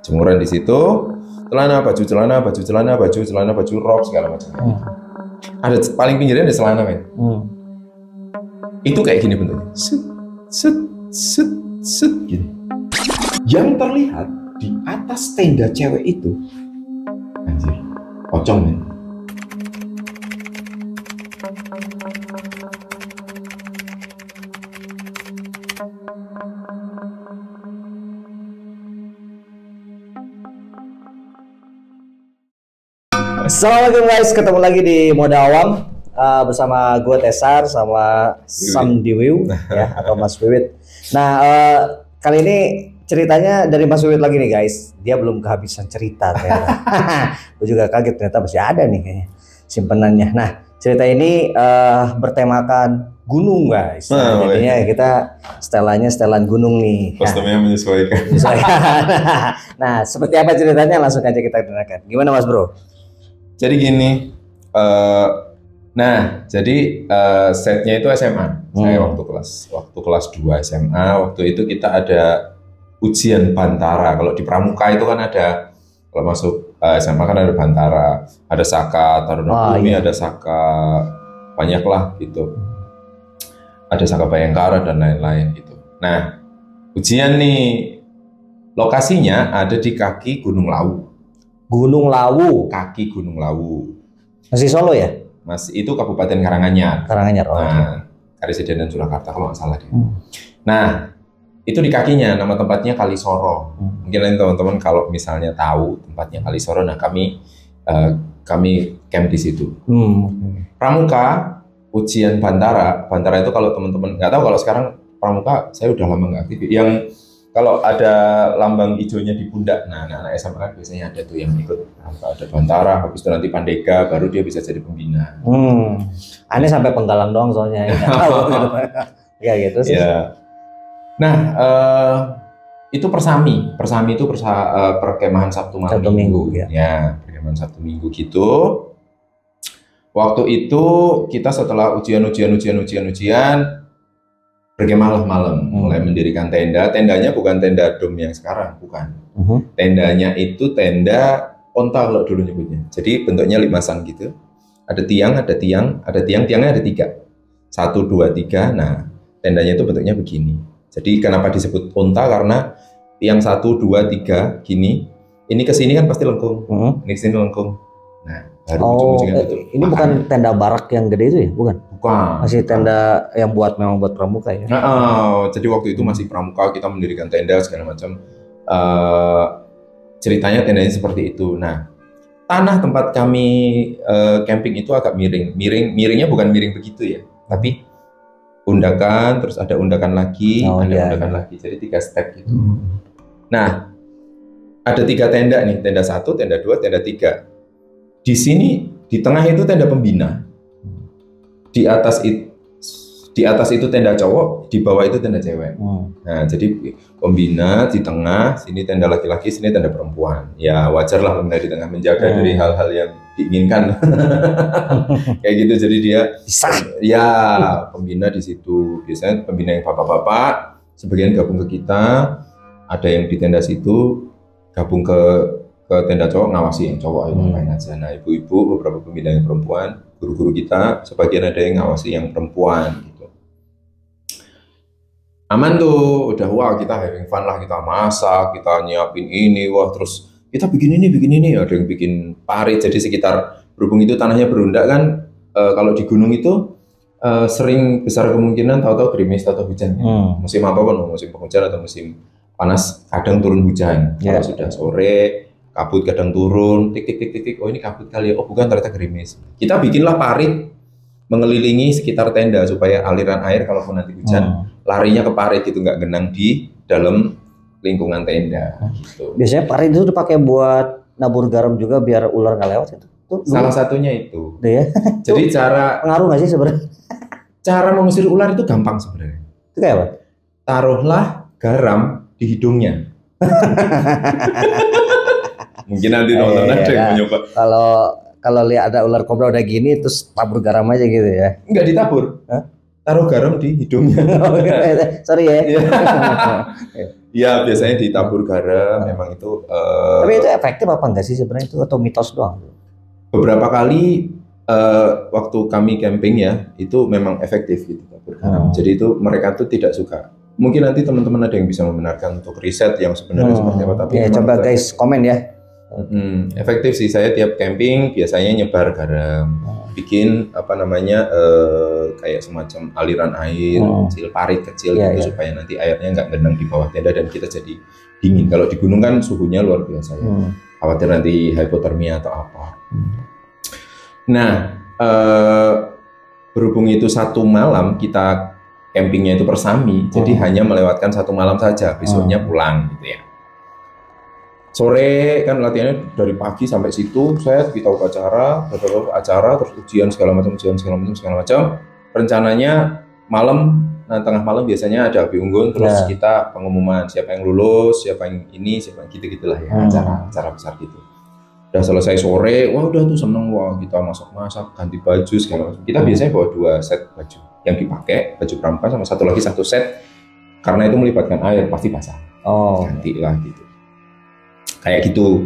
Jemuran di situ, celana, baju celana, baju celana, baju celana, baju rok segala macam. Ada paling pinggirnya ada celana, men. Itu kayak gini bentuknya. Set, set, set, set, gini. Yang terlihat di atas tenda cewek itu, anjir, pocong, men. Assalamualaikum guys, ketemu lagi di Modal Awam bersama gue Tesar sama Sam Diwiu ya, atau Mas Wiwit. Nah kali ini ceritanya dari Mas Wiwit lagi nih guys. Dia belum kehabisan cerita ternyata. Gue juga kaget ternyata masih ada nih kayaknya simpenannya. Nah cerita ini bertemakan gunung guys. Nah, jadinya kita setelan gunung nih. Kostumnya menyesuaikan. Nah seperti apa ceritanya langsung aja kita dengarkan. Gimana Mas Bro? Jadi gini, setnya itu SMA. Saya waktu kelas 2 SMA, waktu itu kita ada ujian Bantara. Kalau di Pramuka itu kan ada, kalau masuk SMA kan ada Bantara, ada Saka Taruna Bumi, ada Saka, banyak lah gitu. Ada Saka Bayangkara dan lain-lain gitu. Nah, ujian nih, lokasinya ada di kaki Gunung Lawu. Gunung Lawu, kaki Gunung Lawu. Masih Solo ya? Mas itu Kabupaten Karanganyar. Karanganyar. Oh, nah, Karisidenan Surakarta kalau nggak salah dia. Nah, itu di kakinya, nama tempatnya Kalisoro. Mungkin teman-teman kalau misalnya tahu tempatnya Kalisoro, nah kami camp di situ. Pramuka, ujian Bantara. Bantara itu kalau teman-teman nggak tahu, kalau sekarang Pramuka saya udah lama nggak aktif. Yang kalau ada lambang hijaunya di pundak, nah anak-anak SMA kan biasanya ada tuh yang ikut, ada Bantara, habis itu nanti Pandega, baru dia bisa jadi pembina. Aneh sampai Penggalang doang soalnya. Ya gitu sih. Ya. Nah, itu Persami itu perkemahan Sabtu Minggu. Ya, perkemahan Sabtu Minggu gitu. Waktu itu kita setelah ujian berkemah malam, mulai mendirikan tenda. Tendanya bukan tenda dom yang sekarang, bukan. Tendanya itu tenda onta kalau dulu nyebutnya. Jadi bentuknya limasan gitu. Ada tiangnya ada 3. 1, 2, 3. Nah, tendanya itu bentuknya begini. Jadi kenapa disebut onta? Karena tiang 1, 2, 3 gini. Ini ke sini kan pasti lengkung. Ini ke sini lengkung. Nah, baru ujung-ujungnya itu. Ini bukan tenda barak yang gede itu ya, bukan? Bukan. Masih tenda yang memang buat pramuka ya. Jadi waktu itu masih pramuka, kita mendirikan tenda segala macam. Ceritanya tendanya seperti itu. Nah, tanah tempat kami camping itu agak miring. Miringnya bukan miring begitu ya, tapi undakan, terus ada undakan lagi, undakan lagi. Jadi 3 step gitu. Nah, ada 3 tenda nih, tenda 1, tenda 2, tenda 3. Di sini di tengah itu tenda pembina. Di atas itu tenda cowok, di bawah itu tenda cewek. Nah, jadi pembina di tengah, sini tenda laki-laki, sini tenda perempuan. Ya wajar lah pembina di tengah, menjaga dari hal-hal yang diinginkan. Kayak gitu, jadi dia ya pembina di situ. Biasanya pembina yang bapak-bapak, sebagian gabung ke kita, ada yang di tenda situ gabung ke tenda cowok, ngawasi yang cowok itu ngapain aja. Nah, ibu-ibu, beberapa pembina yang perempuan, guru-guru kita, sebagian ada yang ngawasi yang perempuan gitu. Aman tuh, udah wah kita having fun lah, kita masak, kita nyiapin ini, wah terus kita bikin ini, ada yang bikin parit. Jadi sekitar, berhubung itu tanahnya berundak kan, kalau di gunung itu sering besar kemungkinan tahu-tahu gerimis atau hujan. Musim apapun, musim penghujan atau musim panas, kadang turun hujan. Kalau sudah sore, kabut kadang turun, tik, oh ini kabut kali ya, oh bukan, ternyata gerimis. Kita bikinlah parit mengelilingi sekitar tenda supaya aliran air kalaupun nanti hujan larinya ke parit gitu, nggak genang di dalam lingkungan tenda. Gitu. Biasanya parit itu dipakai buat nabur garam juga biar ular nggak lewat gitu. Salah satunya itu. Ya. Jadi cara pengaruh nggak sih sebenarnya? Cara mengusir ular itu gampang sebenarnya. Itu kayak apa? Taruhlah garam di hidungnya. Mungkin nanti teman-teman ada yang mencoba. Kalau lihat ada ular kobra udah gini, terus tabur garam aja gitu ya? Enggak ditabur. Taruh garam di hidungnya. Sorry ya. Ya biasanya ditabur garam, memang itu. Tapi itu efektif apa enggak sih sebenarnya itu atau mitos doang? Beberapa kali waktu kami camping ya itu memang efektif gitu tabur garam. Jadi itu mereka tuh tidak suka. Mungkin nanti teman-teman ada yang bisa membenarkan untuk riset yang sebenarnya seperti apa. Tapi ya, coba guys komen ya. Efektif sih, saya tiap camping biasanya nyebar garam, bikin apa namanya kayak semacam aliran air kecil, parit kecil gitu supaya nanti airnya nggak gendang di bawah tenda dan kita jadi dingin. Kalau di gunung kan suhunya luar biasa ya, khawatir nanti hipotermia atau apa. Nah berhubung itu satu malam kita campingnya itu persami, jadi hanya melewatkan satu malam saja, besoknya pulang gitu ya. Sore kan latihannya dari pagi sampai situ, kita upacara, terus ujian segala macam. Rencananya malam, tengah malam biasanya ada api unggun, terus kita pengumuman siapa yang lulus, siapa yang ini, siapa yang gitu-gitulah ya, acara besar gitu. Udah selesai sore, wah udah tuh seneng, wah kita masak-masak, ganti baju segala macam. Kita biasanya bawa 2 set baju yang dipakai, baju pramuka sama satu set, karena itu melibatkan air pasti basah. Ganti lah gitu. Kayak gitu,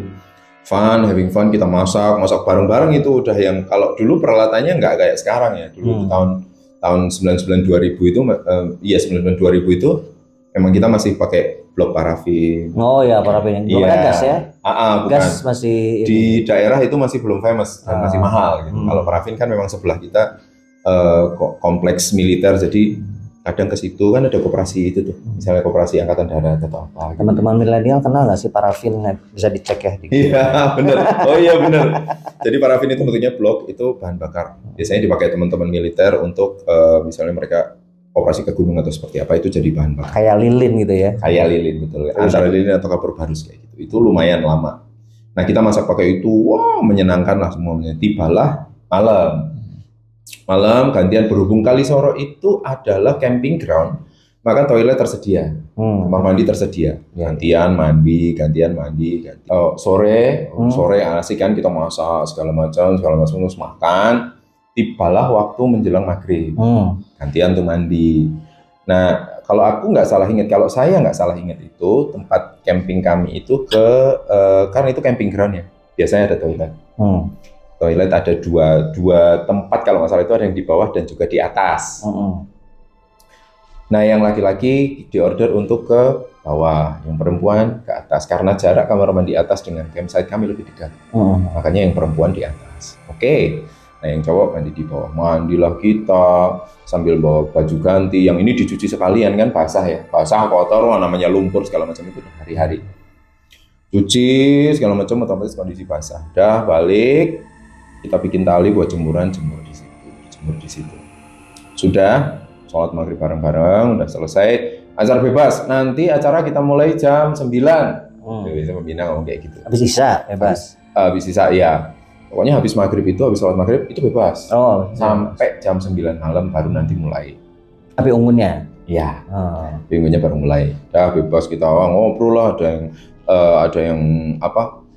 having fun, kita masak bareng-bareng. Itu udah yang kalau dulu peralatannya nggak kayak sekarang ya. Dulu tahun 99 2000 itu, 99 2000 itu memang kita masih pakai blok parafin. Oh ya, parafin yang gas ya? Bukan. Gas masih di daerah itu masih belum famous dan masih mahal gitu. Kalau parafin kan memang sebelah kita kompleks militer, jadi kadang ke situ kan ada koperasi itu tuh, misalnya koperasi angkatan darat atau apa. Teman-teman milenial kenal nggak sih parafin? Bisa dicek ya. Iya benar. Oh iya benar. Jadi parafin itu bentuknya blok, itu bahan bakar. Biasanya dipakai teman-teman militer untuk misalnya mereka operasi ke gunung atau seperti apa, itu jadi bahan bakar. Kayak lilin gitu ya? Kayak lilin, betul. Antara lilin atau kapur barus kayak gitu. Itu lumayan lama. Nah kita masak pakai itu, wah menyenangkan lah semuanya. Tibalah malam gantian, berhubung Kalisoro itu adalah camping ground, maka toilet tersedia, kamar mandi tersedia, gantian mandi. Sore asik kan, kita masak segala macam terus makan. Tibalah waktu menjelang maghrib, gantian tuh mandi. Nah kalau saya nggak salah ingat itu tempat camping kami itu karena itu camping ground ya, biasanya ada toilet. Toilet ada dua tempat kalau nggak salah, itu ada yang di bawah dan juga di atas. Nah yang laki-laki diorder untuk ke bawah, yang perempuan ke atas, karena jarak kamar mandi atas dengan campsite kami lebih dekat. Makanya yang perempuan di atas. Oke. Nah yang cowok mandi di bawah. Mandilah kita sambil bawa baju ganti, yang ini dicuci sekalian kan, basah ya, basah kotor, namanya lumpur segala macam itu hari-hari. Cuci segala macam, otomatis kondisi basah. Udah balik, kita bikin tali buat jemur di situ. Sudah sholat maghrib bareng-bareng, udah selesai, acara bebas. Nanti acara kita mulai jam 9. Bisa pembina ngomong kayak gitu. Habis isya bebas. Habis isya ya. Pokoknya habis maghrib itu, habis sholat maghrib itu bebas. Sampai jam 9 malam baru nanti mulai. Api unggunnya? Iya. Api unggunnya baru mulai. Udah bebas, kita ngobrol lah, ada yang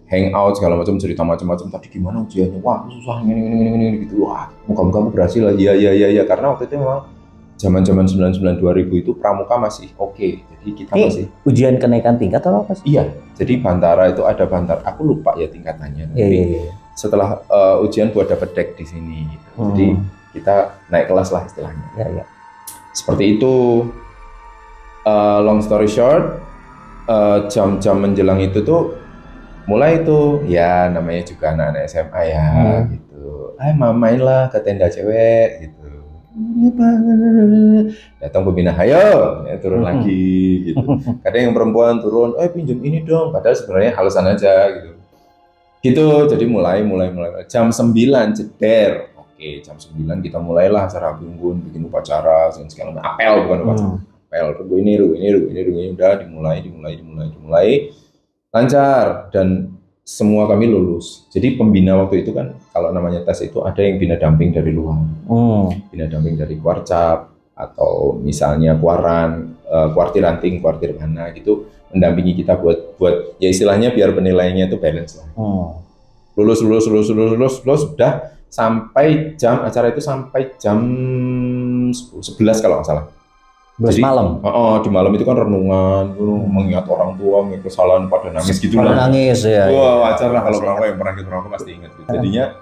hangout segala macam, cerita macam-macam. Tadi gimana ujiannya? Wah susah ini gitu. Wah muka-muka berhasil lah. Iya. Karena waktu itu memang zaman 99 2000 itu pramuka masih oke. Jadi kita masih ujian kenaikan tingkat atau apa sih? Iya. Jadi bantara itu ada bantara. Aku lupa ya tingkatannya. Iya. Setelah ujian buat dapat deck di sini. Gitu. Jadi kita naik kelas lah istilahnya. Iya. Seperti itu. Long story short, jam-jam menjelang itu tuh mulai itu ya, namanya juga anak-anak SMA ya gitu. Mainlah ke tenda cewek gitu. Datang pembina, ayo ya, turun lagi gitu. Kadang yang perempuan turun, pinjam ini dong, padahal sebenarnya halusan aja gitu. Jadi mulai jam 9 jeder. Oke, jam 9 kita mulailah acara api unggun, bikin upacara segala macam. Apel bukan upacara. Apel, rugu ini udah dimulai. Lancar dan semua kami lulus. Jadi pembina waktu itu kan kalau namanya tes itu ada yang bina damping dari luar, bina damping dari Kuarcap atau misalnya Kuaran, kuartir ranting, kuartir mana gitu, mendampingi kita buat ya istilahnya biar penilaiannya itu balance lah. Lulus sudah sampai jam acara itu sampai jam 11 kalau nggak salah. Jadi malam. Di malam itu kan renungan, mengingat orang tua, mengingat kesalahan, pada nangis gitu lah. Nangis ya. Wah, wajar lah kalau perokok yang pernah ikut perokok pasti ingat. Gitu. Jadinya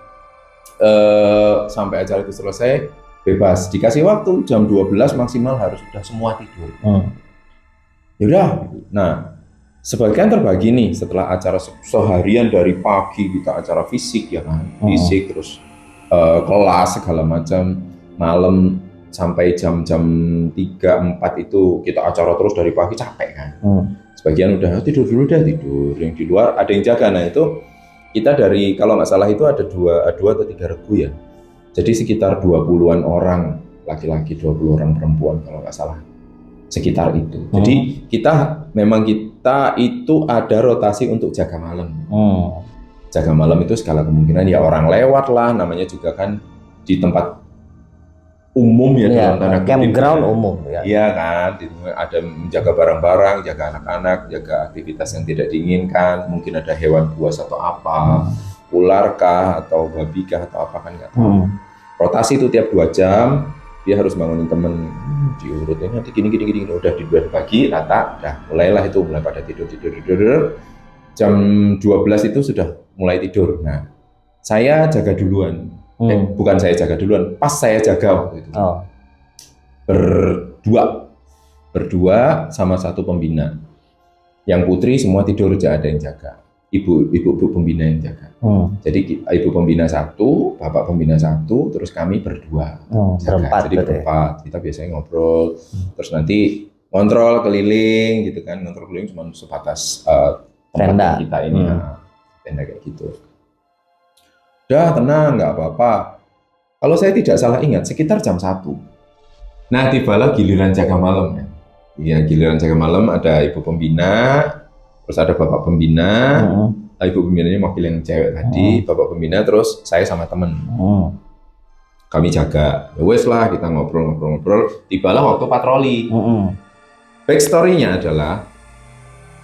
sampai acara itu selesai bebas, dikasih waktu jam 12 maksimal harus sudah semua tidur. Yaudah. Nah, sebagian terbagi nih setelah acara seharian dari pagi kita acara fisik ya kan, fisik terus kelas segala macam, malam sampai jam-jam 3-4 itu kita acara terus dari pagi, capek kan. Sebagian udah tidur dulu tidur, yang di luar ada yang jaga. Nah itu kita dari, kalau nggak salah itu ada dua atau 3 regu ya, jadi sekitar 20-an orang laki-laki, 20 orang perempuan kalau nggak salah, sekitar itu. Jadi kita itu ada rotasi untuk jaga malam. Jaga malam itu segala kemungkinan ya orang lewat lah, namanya juga kan di tempat umum ya, dalam tanda kutip, campground umum ya. Iya kan, ada menjaga barang-barang, jaga anak-anak, jaga aktivitas yang tidak diinginkan, mungkin ada hewan buas atau apa, ular kah atau babi kah atau apa kan nggak tahu. Rotasi itu tiap 2 jam dia harus bangunin temen, diurutin nanti gini udah di 2 pagi rata, udah mulai pada tidur. Jam 12 itu sudah mulai tidur. Nah, saya jaga duluan. Bukan saya jaga duluan, pas saya jaga waktu itu. Berdua sama 1 pembina. Yang putri semua tidur, tidak ada yang jaga. Ibu pembina yang jaga. Jadi ibu pembina 1, bapak pembina 1, terus kami berdua. Jaga. Jadi berempat. Kita biasanya ngobrol, terus nanti kontrol keliling gitu kan. Kontrol keliling cuma sebatas tenda kita ini, tenda kayak gitu. Udah tenang, nggak apa-apa. Kalau saya tidak salah ingat, sekitar jam 1. Nah, tibalah giliran jaga malam ya. Iya, giliran jaga malam ada ibu pembina, terus ada bapak pembina. Ibu pembinanya wakil yang cewek tadi, bapak pembina, terus saya sama temen. Kami jaga. Ya wes lah, kita ngobrol. Tibalah waktu patroli. Backstory-nya adalah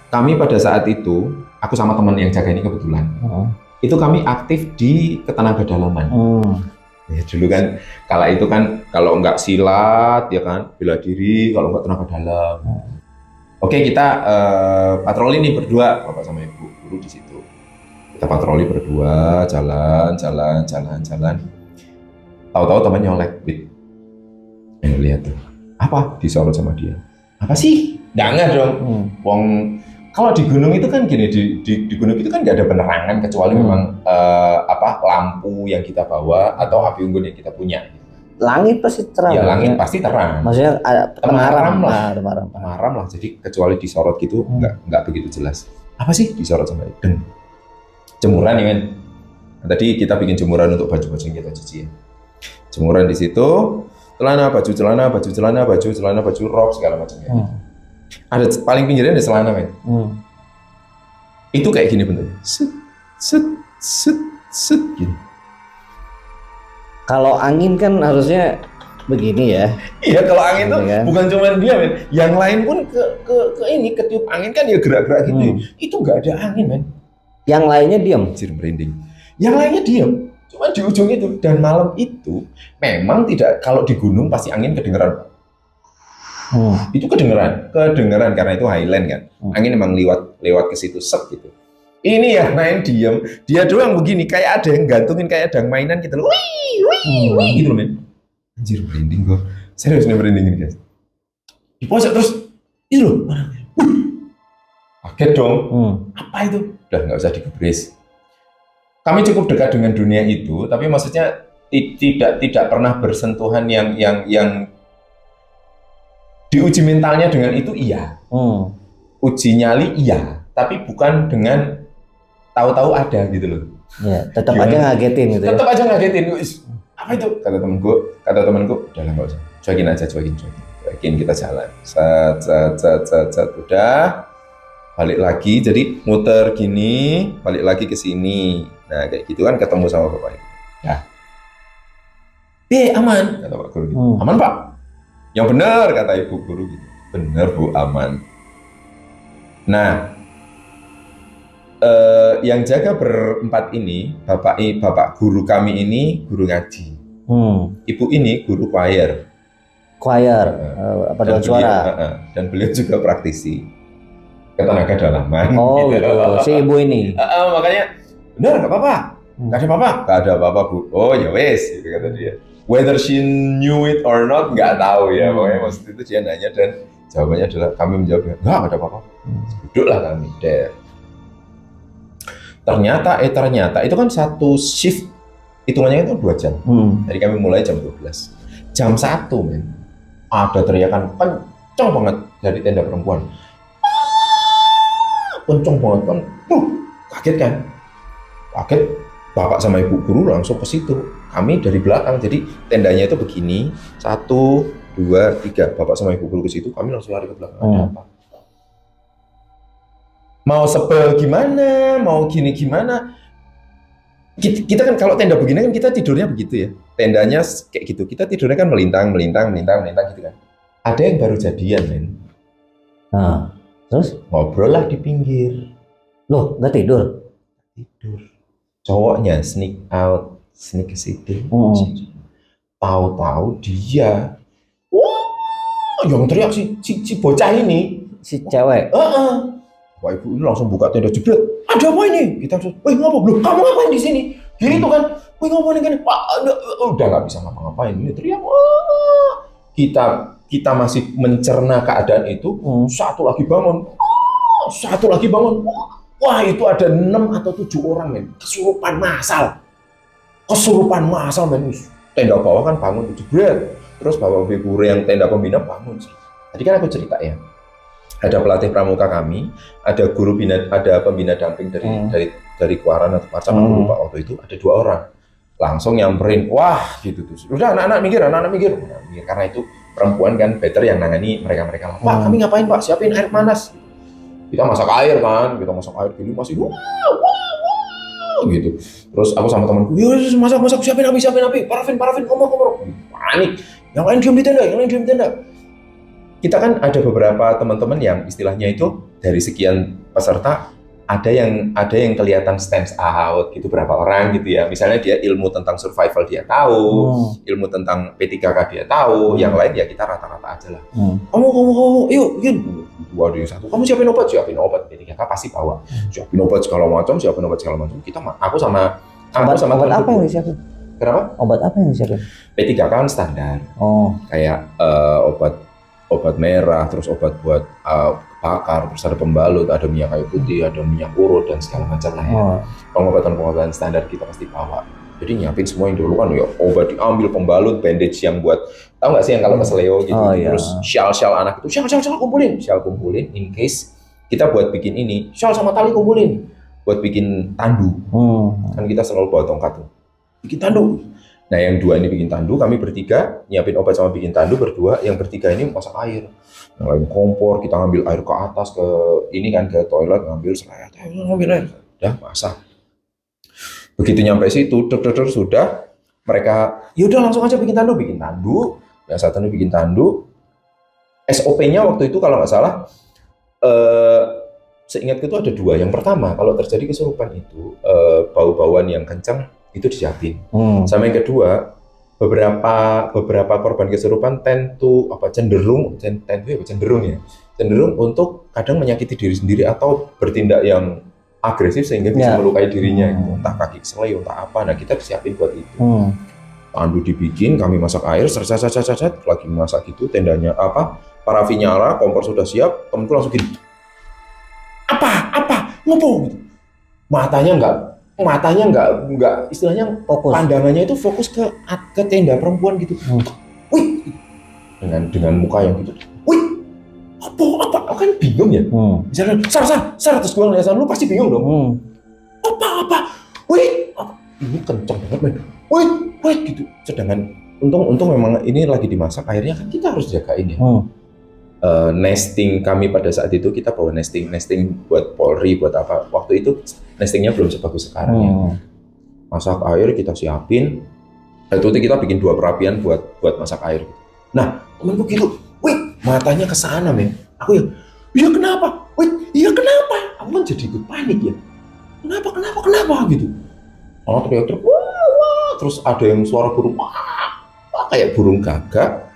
kami pada saat itu, aku sama teman yang jaga ini kebetulan. Itu kami aktif di ketenaga dalaman. Ya, dulu kan, kala itu kan kalau nggak silat ya kan, bela diri, kalau nggak tenaga dalam. Oke, kita patroli nih berdua, bapak sama ibu guru di situ. Kita patroli berdua, jalan. Tahu-tahu teman nyolek, lihat tuh, apa disorot sama dia? Apa sih? Jangan dong, wong. Kalau di gunung itu kan gini, di gunung itu kan nggak ada penerangan kecuali memang lampu yang kita bawa atau api unggun yang kita punya. Langit pasti terang. Ya langit pasti terang. Maksudnya ada temaram lah. Jadi kecuali disorot gitu nggak begitu jelas. Apa sih disorot sama itu? Jemuran ya kan. Nah, tadi kita bikin jemuran untuk baju-baju yang kita cuci. Jemuran di situ, baju rok segala macam ya. Ada paling pinggirnya ada celana men. Itu kayak gini bentuknya, set gini. Kalau angin kan harusnya begini ya. Iya, kalau angin tuh kan? Bukan cuma dia men, yang lain pun ke ini ketiup angin kan ya gerak-gerak gitu. Itu nggak ada angin men. Yang lainnya diam. Merinding. Yang lainnya diam. Cuma di ujung itu, dan malam itu memang tidak, kalau di gunung pasti angin kedengeran. Itu kedengeran karena itu highland kan. Angin emang lewat ke situ set gitu. Ini ya main diem, dia doang begini kayak ada yang gantungin kayak ada mainan gitu loh. Wih gitu loh men. Anjir merinding gua. Serius nih merinding ini guys. Di pojok terus itu loh. Kaget dong. Apa itu? Udah nggak usah digubris. Kami cukup dekat dengan dunia itu, tapi maksudnya tidak pernah bersentuhan yang diuji mentalnya dengan itu iya. Uji nyali iya, tapi bukan dengan tahu-tahu ada gitu loh. Ya, tetap aja ngagetin gitu. Tetap aja ngagetin. Apa itu? Kata temanku, udah lah nggak usah. Cuekin kita jalan. Set, udah. Balik lagi, jadi muter gini, balik lagi ke sini. Nah kayak gitu kan ketemu sama bapak itu. Ya. Aman, kata Pak Guru gitu. Aman Pak? Yang benar kata Ibu Guru gitu. Benar Bu, aman. Nah, yang jaga berempat ini, bapak guru kami ini guru ngaji. Ibu ini guru choir. choir, paduan suara. Dan beliau juga praktisi ketenaga dalaman. Oh gitu, si ibu ini. Makanya, benar nggak apa-apa, nggak ada apa-apa, nggak ada apa-apa bu. Oh ya wes, gitu kata dia. Whether she knew it or not, nggak tahu ya. Pokoknya maksud itu dia nanya dan jawabannya adalah kami menjawab, nggak ada apa-apa. Duduklah kami deh. Ternyata itu kan satu shift, hitungannya itu 2 jam. Jadi kami mulai jam 12. Jam 1 men, ada teriakan kenceng banget dari tenda perempuan. Kenceng banget kan, kaget kan? Kaget, bapak sama ibu guru langsung ke situ. Kami dari belakang, jadi tendanya itu begini, 1, 2, 3, bapak sama ibu guru ke situ, kami langsung lari ke belakang. Ada apa? Mau sebel gimana, mau gini gimana? Kita kan kalau tenda begini kan kita tidurnya begitu ya, tendanya kayak gitu, kita tidurnya kan melintang gitu kan. Ada yang baru jadian men. Nah, terus ngobrol lah di pinggir. Loh, nggak tidur? Tidur. Cowoknya sneak ke situ. Tahu-tahu dia, wah, yang teriak si bocah ini, si cewek. Wah ibu ini langsung buka tenda jebret. Ada apa ini? Kita langsung, wih ngapa belum? Kamu ngapain di sini? Gitu kan? Wih ngapain ini? Pak, udah nggak bisa ngapa-ngapain. Ini teriak. Wah. Kita masih mencerna keadaan itu. Satu lagi bangun. Wah itu ada 6 atau 7 orang men. Kesurupan massal men. Tenda bawah kan bangun jebret. Terus bapak ibu yang tenda pembina bangun. Tadi kan aku cerita ya. Ada pelatih pramuka kami, ada pembina damping dari Kuaran atau Pacak, aku lupa waktu itu, ada 2 orang. Langsung nyamperin, wah gitu tuh. Udah anak-anak mikir. Karena itu perempuan kan better yang nangani mereka. Pak, kami ngapain Pak? Siapin air panas. Kita masak air kan, gini masih wah gitu. Terus aku sama temanku, yuk masak, siapin api, parafin, ngomong. Panik. Yang lain diam di tenda. Kita kan ada beberapa teman-teman yang istilahnya itu dari sekian peserta ada yang kelihatan stands out gitu, berapa orang gitu ya. Misalnya dia ilmu tentang survival dia tahu, ilmu tentang P3K dia tahu, yang lain ya kita rata-rata aja lah. Kamu yuk. Waduh, yang satu, kamu siapin obat P3K pasti bawa. Siapin obat segala macam. Aku sama obat apa yang disiapin? Kenapa? Obat apa yang disiapin? P3K kan standar. Kayak obat merah, terus obat buat bakar, terus ada pembalut, ada minyak kayu putih, ada minyak urut dan segala macam lah ya. Pengobatan standar kita pasti bawa. Jadi nyiapin semua yang dulu kan ya, obat diambil, pembalut, bandage yang buat, tahu nggak sih yang kalau keseleo gitu, terus shawl anak itu, shawl kumpulin, in case kita buat bikin ini, shawl sama tali kumpulin, buat bikin tandu. Kan kita selalu bawa tongkat tuh, bikin tandu. Nah yang 2 ini bikin tandu, kami bertiga nyiapin obat sama bikin tandu berdua, yang bertiga ini masak air. Yang lain kompor, kita ngambil air ke atas ke toilet, ngambil air, udah masak. Begitu nyampe situ, sudah mereka, yaudah langsung aja bikin tandu. Yang satu ini bikin tandu. SOP-nya waktu itu kalau nggak salah, seingatku itu ada 2. Yang pertama, kalau terjadi kesurupan itu bau-bauan yang kencang itu disiapin. Sama yang kedua, beberapa korban kesurupan cenderung untuk kadang menyakiti diri sendiri atau bertindak yang agresif sehingga bisa melukai dirinya gitu. Entah kaki seleo, entah apa. Nah kita disiapin buat itu. Tandu dibikin, kami masak air, lagi masak gitu, tendanya parafin nyala, kompor sudah siap, temenku langsung gini, apa ngopo gitu. Matanya nggak istilahnya fokus. Pandangannya itu fokus ke tenda perempuan gitu. Wih, dengan muka yang gitu. Wih, apa kan bingung ya. Misalnya sar terus gue ngeliat lu pasti bingung dong. Apa, wih, ini kenceng banget men. Wih gitu. Sedangkan untung memang ini lagi dimasak, akhirnya kan kita harus jagain ya. Nesting kami pada saat itu kita bawa nesting buat Polri, buat apa, waktu itu nestingnya belum sebagus sekarang ya. Masak air kita siapin, itu kita bikin 2 perapian buat masak air. Nah temenku gitu, wih matanya ke sana men. Aku ya kenapa? Wih iya kenapa? Aku kan jadi ikut panik ya. Kenapa gitu. Oh teriak wah, terus ada yang suara burung wah kayak burung gagak.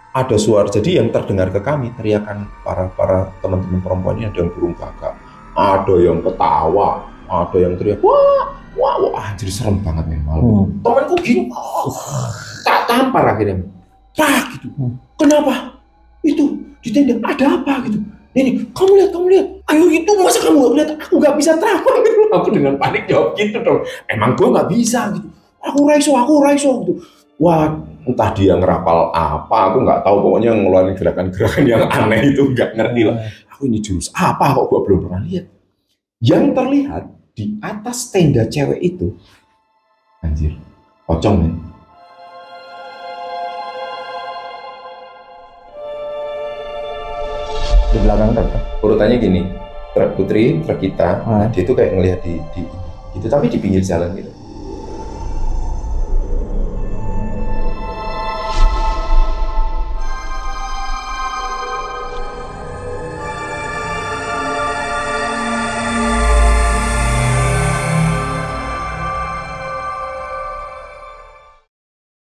ada suara, jadi yang terdengar ke kami teriakan para teman-teman perempuan ini, ada yang burung gagak, ada yang ketawa, ada yang teriak wah, jadi serem banget memang. Temanku gini, tak tampar akhirnya, pak gitu. Kenapa? Itu di tenda ada apa gitu? Ini kamu lihat, ayo itu masa kamu nggak lihat? Aku nggak bisa terawang gitu. Aku dengan panik jawab gitu dong. Emang gua nggak bisa gitu. Aku raiso gitu. Wah, entah dia ngerapal apa, aku nggak tahu, pokoknya ngeluarin gerakan-gerakan yang aneh itu, nggak ngerti lah. Aku ini jurus apa kok gua belum pernah lihat. Yang terlihat di atas tenda cewek itu, anjir, pocong men. Di belakang truk. Urutannya gini, truk putri, truk kita, dia itu kayak ngelihat di itu, tapi di pinggir jalan gitu.